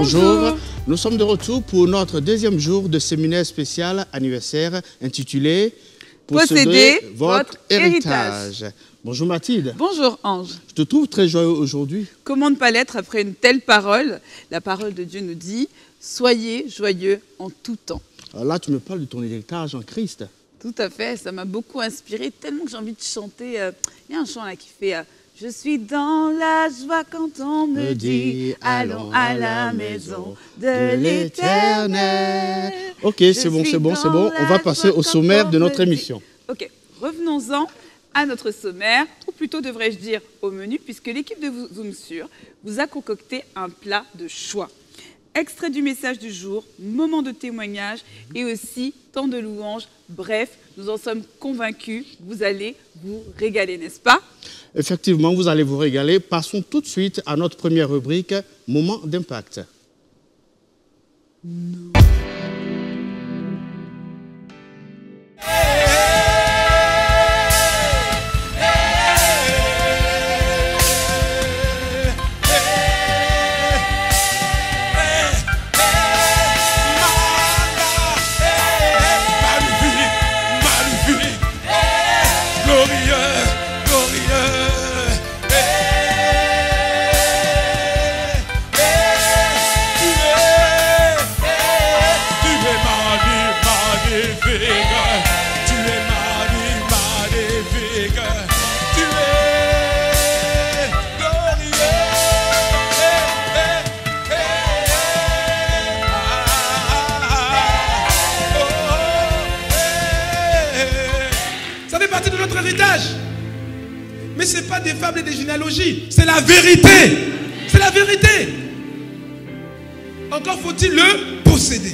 Bonjour. Nous sommes de retour pour notre deuxième jour de séminaire spécial anniversaire intitulé « Possédez votre héritage ». Bonjour Mathilde. Bonjour Ange. Je te trouve très joyeux aujourd'hui. Comment ne pas l'être après une telle parole? La parole de Dieu nous dit « Soyez joyeux en tout temps ». Alors là, tu me parles de ton héritage en Christ. Tout à fait, ça m'a beaucoup inspiré, tellement que j'ai envie de chanter. Il y a un chant là qui fait je suis dans la joie quand on me dit allons à la maison de l'Éternel. Ok, c'est bon. On va passer au sommaire de notre émission. Ok, revenons-en à notre sommaire, ou plutôt devrais-je dire au menu, puisque l'équipe de Zoom Sur vous a concocté un plat de choix. Extrait du message du jour, moment de témoignage et aussi temps de louange. Bref, nous en sommes convaincus, vous allez vous régaler, n'est-ce pas? Effectivement, vous allez vous régaler. Passons tout de suite à notre première rubrique, moment d'impact. Mais ce n'est pas des fables et des généalogies, c'est la vérité. C'est la vérité. Encore faut-il le posséder.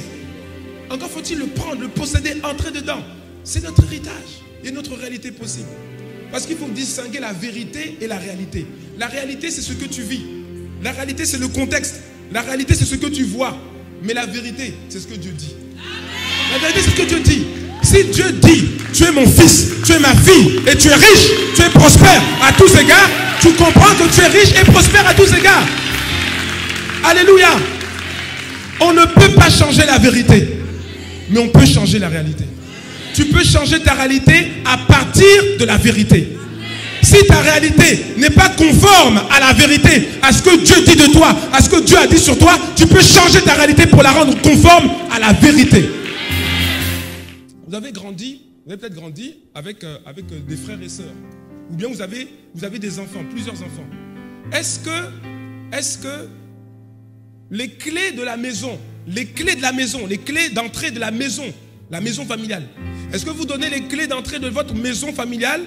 Encore faut-il le prendre, le posséder, entrer dedans. C'est notre héritage et notre réalité possible. Parce qu'il faut distinguer la vérité et la réalité. La réalité, c'est ce que tu vis. La réalité, c'est le contexte. La réalité, c'est ce que tu vois. Mais la vérité, c'est ce que Dieu dit. La vérité, c'est ce que Dieu dit. Si Dieu dit, tu es mon fils, tu es ma fille, et tu es riche, tu es prospère à tous égards, tu comprends que tu es riche et prospère à tous égards. Alléluia. On ne peut pas changer la vérité, mais on peut changer la réalité. Tu peux changer ta réalité à partir de la vérité. Si ta réalité n'est pas conforme à la vérité, à ce que Dieu dit de toi, à ce que Dieu a dit sur toi, tu peux changer ta réalité pour la rendre conforme à la vérité. Vous avez peut-être grandi avec des frères et sœurs. Ou bien vous avez des enfants, plusieurs enfants. Est-ce que les clés de la maison, les clés d'entrée de la maison familiale, est-ce que vous donnez les clés d'entrée de votre maison familiale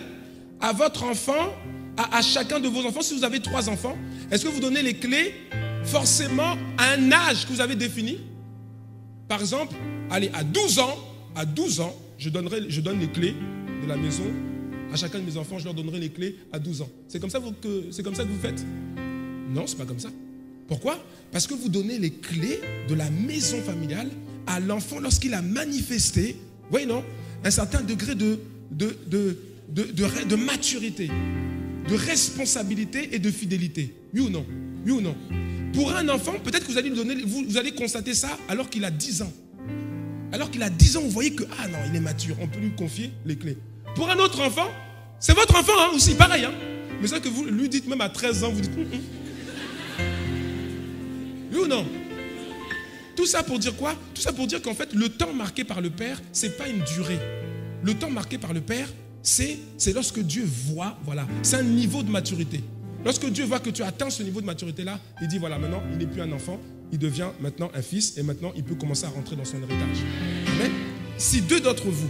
à votre enfant, à chacun de vos enfants? Si vous avez 3 enfants, est-ce que vous donnez les clés forcément à un âge que vous avez défini? Par exemple, allez, à 12 ans, je donne les clés de la maison à chacun de mes enfants, je leur donnerai les clés à 12 ans. C'est comme ça que vous faites? Non, c'est pas comme ça. Pourquoi? Parce que vous donnez les clés de la maison familiale à l'enfant lorsqu'il a manifesté, voyez non, un certain degré de maturité, de responsabilité et de fidélité. Oui ou non? Oui ou non? Pour un enfant, peut-être que vous allez constater ça alors qu'il a 10 ans. Alors qu'il a 10 ans, vous voyez que, ah non, il est mature, on peut lui confier les clés. Pour un autre enfant, c'est votre enfant hein, aussi, pareil. Hein. Mais ça que vous lui dites même à 13 ans, vous dites, Oui ou non? Tout ça pour dire quoi? Tout ça pour dire qu'en fait, le temps marqué par le Père, ce n'est pas une durée. Le temps marqué par le Père, c'est lorsque Dieu voit, voilà, c'est un niveau de maturité. Lorsque Dieu voit que tu atteins ce niveau de maturité-là, il dit, voilà, maintenant, il n'est plus un enfant, il devient maintenant un fils et maintenant il peut commencer à rentrer dans son héritage. Mais si deux d'entre vous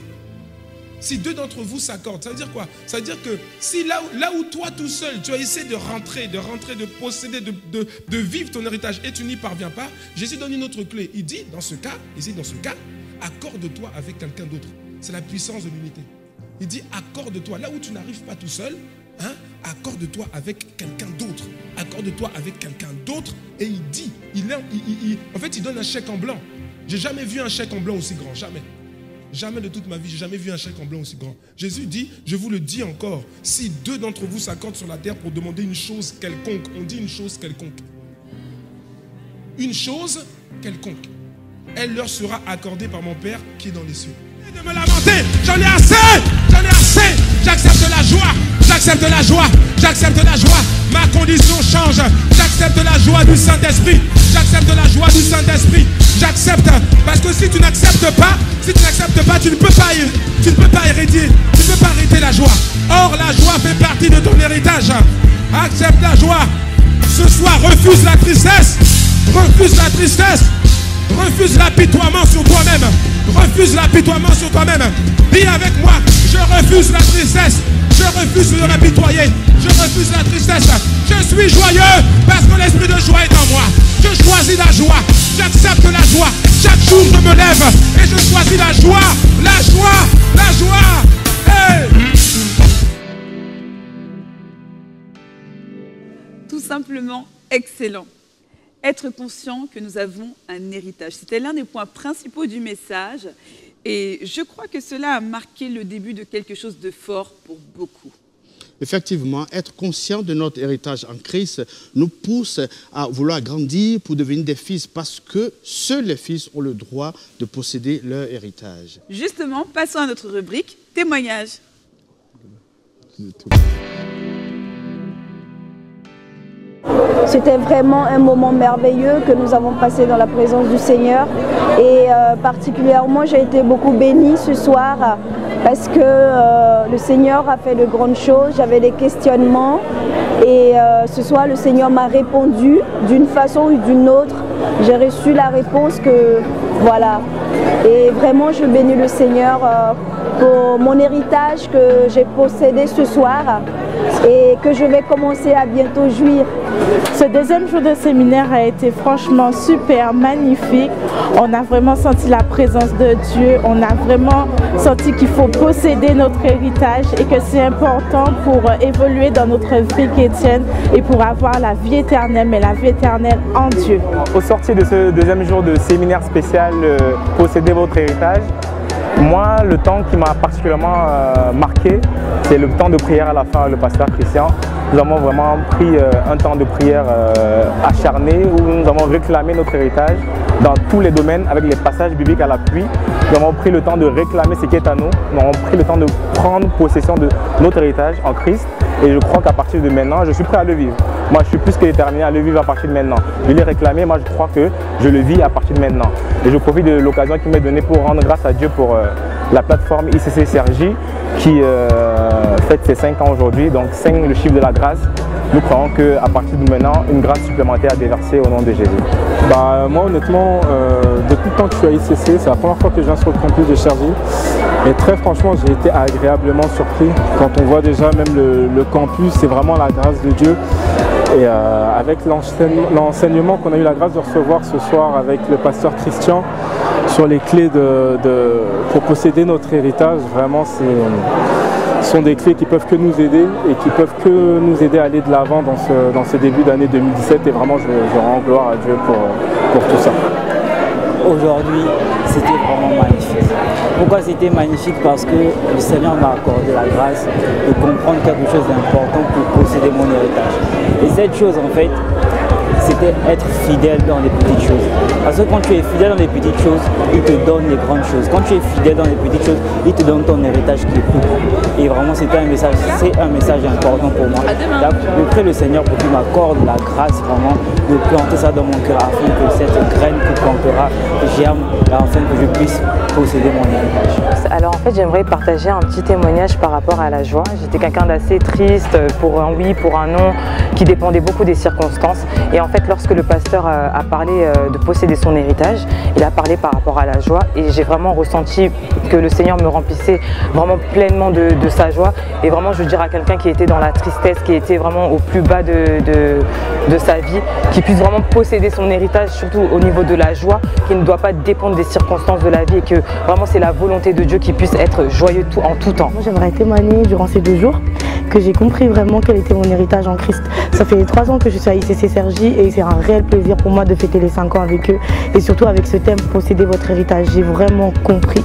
s'accordent, ça veut dire quoi? Ça veut dire que si là où toi tout seul, tu as essayé de rentrer, de posséder, de vivre ton héritage et tu n'y parviens pas, Jésus donne une autre clé. Il dit dans ce cas, accorde-toi avec quelqu'un d'autre. C'est la puissance de l'unité. Il dit accorde-toi. Là où tu n'arrives pas tout seul, hein, accorde-toi avec quelqu'un d'autre. Accorde-toi avec quelqu'un d'autre. Et il dit, en fait, il donne un chèque en blanc. J'ai jamais vu un chèque en blanc aussi grand, jamais. Jamais de toute ma vie, j'ai jamais vu un chèque en blanc aussi grand. Jésus dit, je vous le dis encore, si deux d'entre vous s'accordent sur la terre pour demander une chose quelconque, on dit une chose quelconque. une chose quelconque, elle leur sera accordée par mon Père qui est dans les cieux. Et de me lamenter, j'en ai assez, j'accepte la joie, j'accepte la joie, j'accepte la joie, ma condition change, j'accepte la joie du Saint-Esprit, j'accepte la joie du Saint-Esprit, j'accepte, parce que si tu n'acceptes pas, tu ne peux pas hériter la joie. Or la joie fait partie de ton héritage. Accepte la joie. Ce soir, refuse la tristesse. Refuse la tristesse. Refuse l'apitoiement sur toi-même. Refuse l'apitoiement sur toi-même. Dis avec moi, je refuse la tristesse. Je refuse de m'apitoyer. Je refuse la tristesse. Je suis joyeux parce que l'esprit de joie est en moi. Je choisis la joie. J'accepte la joie. Chaque jour, je me lève et je choisis la joie. La joie. La joie. Hey! Tout simplement excellent. Être conscient que nous avons un héritage. C'était l'un des points principaux du message et je crois que cela a marqué le début de quelque chose de fort pour beaucoup. Effectivement, être conscient de notre héritage en Christ nous pousse à vouloir grandir pour devenir des fils parce que seuls les fils ont le droit de posséder leur héritage. Justement, passons à notre rubrique témoignage. C'était vraiment un moment merveilleux que nous avons passé dans la présence du Seigneur et particulièrement j'ai été beaucoup bénie ce soir parce que le Seigneur a fait de grandes choses, j'avais des questionnements et ce soir le Seigneur m'a répondu d'une façon ou d'une autre. J'ai reçu la réponse que voilà et vraiment je bénis le Seigneur pour mon héritage que j'ai possédé ce soir et que je vais commencer à bientôt jouir. Ce deuxième jour de séminaire a été franchement super, magnifique. On a vraiment senti la présence de Dieu. On a vraiment senti qu'il faut posséder notre héritage et que c'est important pour évoluer dans notre vie chrétienne et pour avoir la vie éternelle, mais la vie éternelle en Dieu. Au sortir de ce deuxième jour de séminaire spécial Posséder votre héritage, moi, le temps qui m'a particulièrement marqué, c'est le temps de prière à la fin avec le pasteur Christian. Nous avons vraiment pris un temps de prière acharné où nous avons réclamé notre héritage dans tous les domaines avec les passages bibliques à l'appui. Nous avons pris le temps de réclamer ce qui est à nous. Nous avons pris le temps de prendre possession de notre héritage en Christ. Et je crois qu'à partir de maintenant, je suis prêt à le vivre. Moi, je suis plus que déterminé à le vivre à partir de maintenant. Je l'ai réclamé, moi je crois que je le vis à partir de maintenant. Et je profite de l'occasion qui m'est donnée pour rendre grâce à Dieu pour la plateforme ICC Sergi qui fête ses 5 ans aujourd'hui, donc 5 le chiffre de la grâce. Nous croyons qu'à partir de maintenant, une grâce supplémentaire est déversée au nom de Jésus. Moi honnêtement, depuis le temps que je suis à ICC, c'est la première fois que je viens sur le campus de Sergi. Et très franchement, j'ai été agréablement surpris. Quand on voit déjà même le campus, c'est vraiment la grâce de Dieu. Et avec l'enseignement qu'on a eu la grâce de recevoir ce soir avec le pasteur Christian sur les clés pour posséder notre héritage, vraiment ce sont des clés qui peuvent que nous aider et qui peuvent que nous aider à aller de l'avant dans ce début d'année 2017 et vraiment je rends gloire à Dieu pour tout ça. Aujourd'hui, c'était vraiment magnifique. Pourquoi c'était magnifique? Parce que le Seigneur m'a accordé la grâce de comprendre quelque chose d'important pour posséder mon héritage. Et cette chose, en fait, c'était être fidèle dans les petites choses. Parce que quand tu es fidèle dans les petites choses, il te donne les grandes choses. Quand tu es fidèle dans les petites choses, il te donne ton héritage qui est plus grand. Et vraiment, c'est un message important pour moi. Je prie le Seigneur pour qu'il m'accorde la grâce vraiment de planter ça dans mon cœur afin que cette graine qui plantera germe, afin que je puisse posséder mon héritage. Alors en fait, j'aimerais partager un petit témoignage par rapport à la joie. J'étais quelqu'un d'assez triste pour un oui, pour un non, qui dépendait beaucoup des circonstances. Et en fait, lorsque le pasteur a parlé de posséder son héritage, il a parlé par rapport à la joie et j'ai vraiment ressenti que le Seigneur me remplissait vraiment pleinement de sa joie. Et vraiment, je veux dire à quelqu'un qui était dans la tristesse, qui était vraiment au plus bas de sa vie, qui puisse vraiment posséder son héritage, surtout au niveau de la joie, qui ne doit pas dépendre des circonstances de la vie et que vraiment c'est la volonté de Dieu qui puisse être joyeux en tout temps. Moi, j'aimerais témoigner durant ces 2 jours que j'ai compris vraiment quel était mon héritage en Christ. Ça fait 3 ans que je suis à ICC Cergy et c'est un réel plaisir pour moi de fêter les 5 ans avec eux et surtout avec ce thème « Posséder votre héritage ». J'ai vraiment compris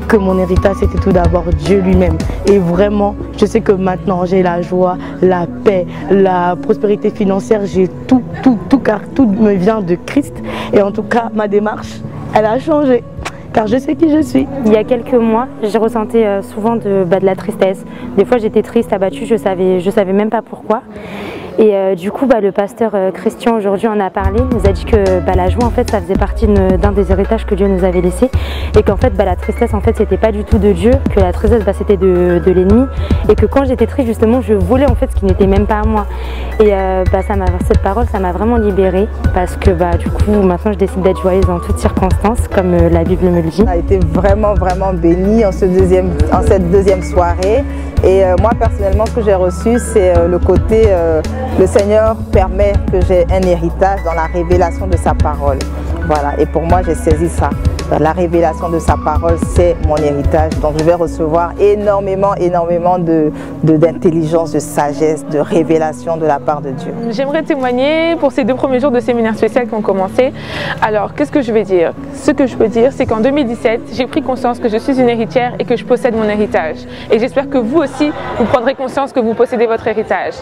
que mon héritage c'était tout d'abord Dieu lui-même et vraiment je sais que maintenant j'ai la joie, la paix, la prospérité financière, j'ai tout car tout me vient de Christ et en tout cas ma démarche elle a changé. Car je sais qui je suis. Il y a quelques mois, j'ai ressenti souvent de la tristesse. Des fois, j'étais triste, abattue, je savais même pas pourquoi. Et du coup, le pasteur Christian aujourd'hui en a parlé, nous a dit que la joie, en fait, ça faisait partie d'un des héritages que Dieu nous avait laissés. Et qu'en fait, la tristesse, en fait, c'était pas du tout de Dieu, que la tristesse, c'était de l'ennemi. Et que quand j'étais triste, justement, je voulais en fait ce qui n'était même pas à moi. Et cette parole, ça m'a vraiment libérée. Parce que du coup, maintenant, je décide d'être joyeuse en toutes circonstances, comme la Bible me le dit. On a été vraiment bénis en cette deuxième soirée. Et moi, personnellement, ce que j'ai reçu, c'est le côté... le Seigneur permet que j'ai un héritage dans la révélation de sa parole. Voilà, et pour moi, j'ai saisi ça. La révélation de sa parole, c'est mon héritage. Donc, je vais recevoir énormément d'intelligence, de sagesse, de révélation de la part de Dieu. J'aimerais témoigner pour ces 2 premiers jours de séminaire spécial qui ont commencé. Alors, qu'est-ce que je vais dire? Ce que je peux dire, c'est qu'en 2017, j'ai pris conscience que je suis une héritière et que je possède mon héritage. Et j'espère que vous aussi, vous prendrez conscience que vous possédez votre héritage.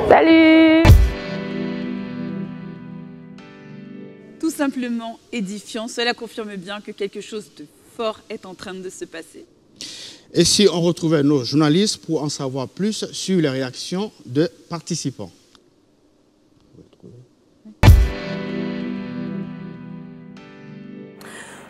Salut! Tout simplement édifiant, cela confirme bien que quelque chose de fort est en train de se passer. Et si on retrouvait nos journalistes pour en savoir plus sur les réactions de participants.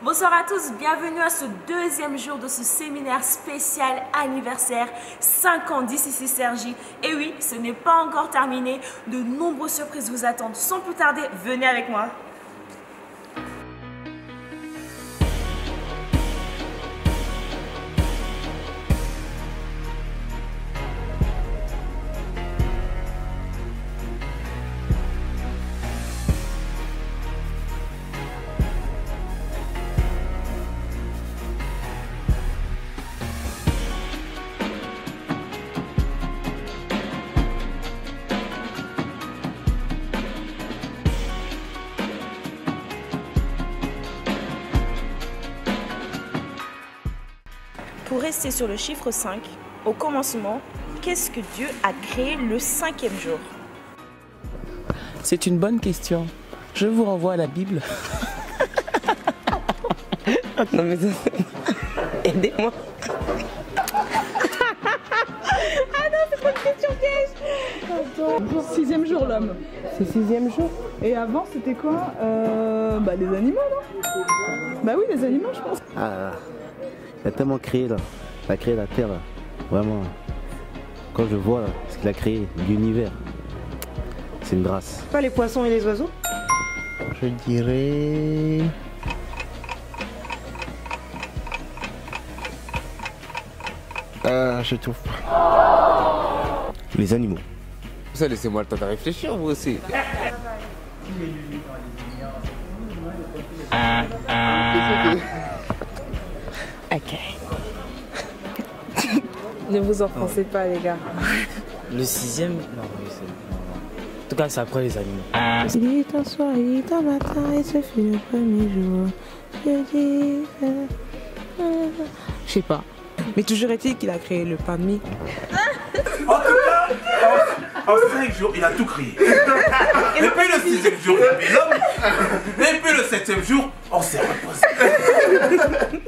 Bonsoir à tous, bienvenue à ce 2e jour de ce séminaire spécial anniversaire 5 ans d'ICC Cergy. Et oui, ce n'est pas encore terminé, de nombreuses surprises vous attendent. Sans plus tarder, venez avec moi. Pour rester sur le chiffre 5, au commencement, qu'est-ce que Dieu a créé le 5e jour? C'est une bonne question. Je vous renvoie à la Bible. Non mais aidez-moi. Ah non, c'est pas une question piège. 6e jour l'homme. C'est 6e jour. Et avant c'était quoi? Les animaux, non? Bah oui, les animaux je pense. Il a tellement créé là, il a créé la terre là, vraiment. Quand je vois là, ce qu'il a créé, l'univers, c'est une grâce. Pas les poissons et les oiseaux? Je dirais... je trouve pas. Les animaux. Ça, laissez-moi le temps de réfléchir, vous aussi. Ok. Ne vous offensez pas, les gars. Le 6e, non, oui, c'est... En tout cas, c'est après les animaux. Il est un soir, il est un matin et ce fut le premier jour. Je dis... Je sais pas. Mais toujours est-il qu'il a créé le pain de mie. En 5 jours, il a tout créé. Et puis le 6e jour, il a mis l'homme. Et puis le 7e jour, on s'est reposé.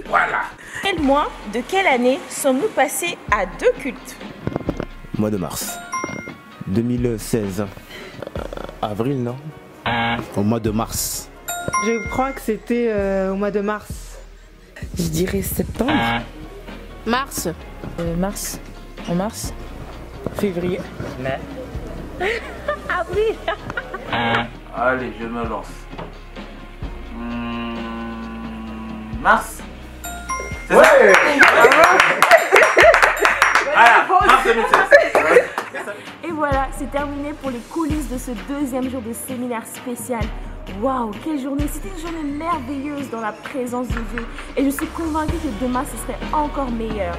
Voilà. Quel mois, de quelle année sommes-nous passés à 2 cultes? Mois de mars. 2016. Avril, non? Au mois de mars. Je crois que c'était au mois de mars. Je dirais septembre. Mars. Mars. En mars. Février. Mai. Avril. Allez, je me lance. Mars. C'est ça? Voilà, mars 2016. Et voilà, c'est terminé pour les coulisses de ce 2e jour de séminaire spécial. Waouh, quelle journée! C'était une journée merveilleuse dans la présence de Dieu. Et je suis convaincue que demain, ce serait encore meilleur.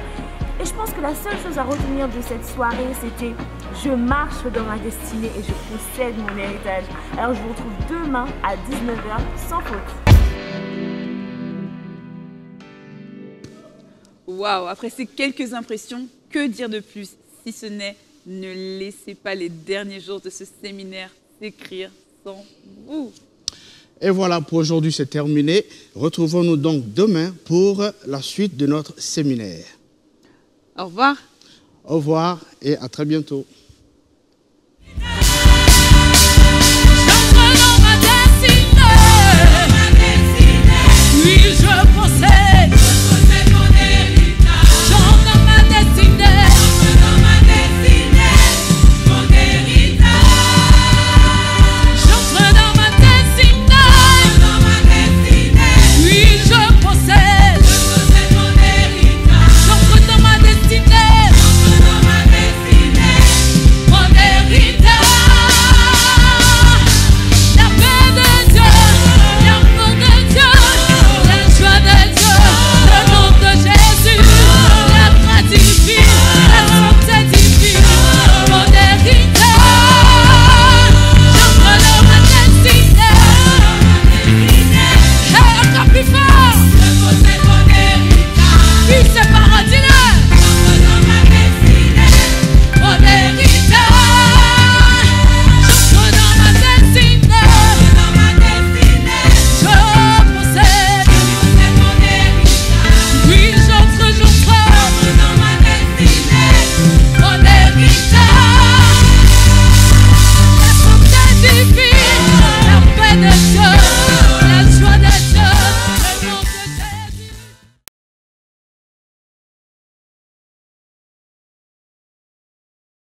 Et je pense que la seule chose à retenir de cette soirée, c'était « Je marche dans ma destinée et je possède mon héritage ». Alors je vous retrouve demain à 19h sans faute. Waouh, après ces quelques impressions, que dire de plus si ce n'est ne laissez pas les derniers jours de ce séminaire s'écrire sans vous. Et voilà, pour aujourd'hui, c'est terminé. Retrouvons-nous donc demain pour la suite de notre séminaire. Au revoir. Au revoir et à très bientôt.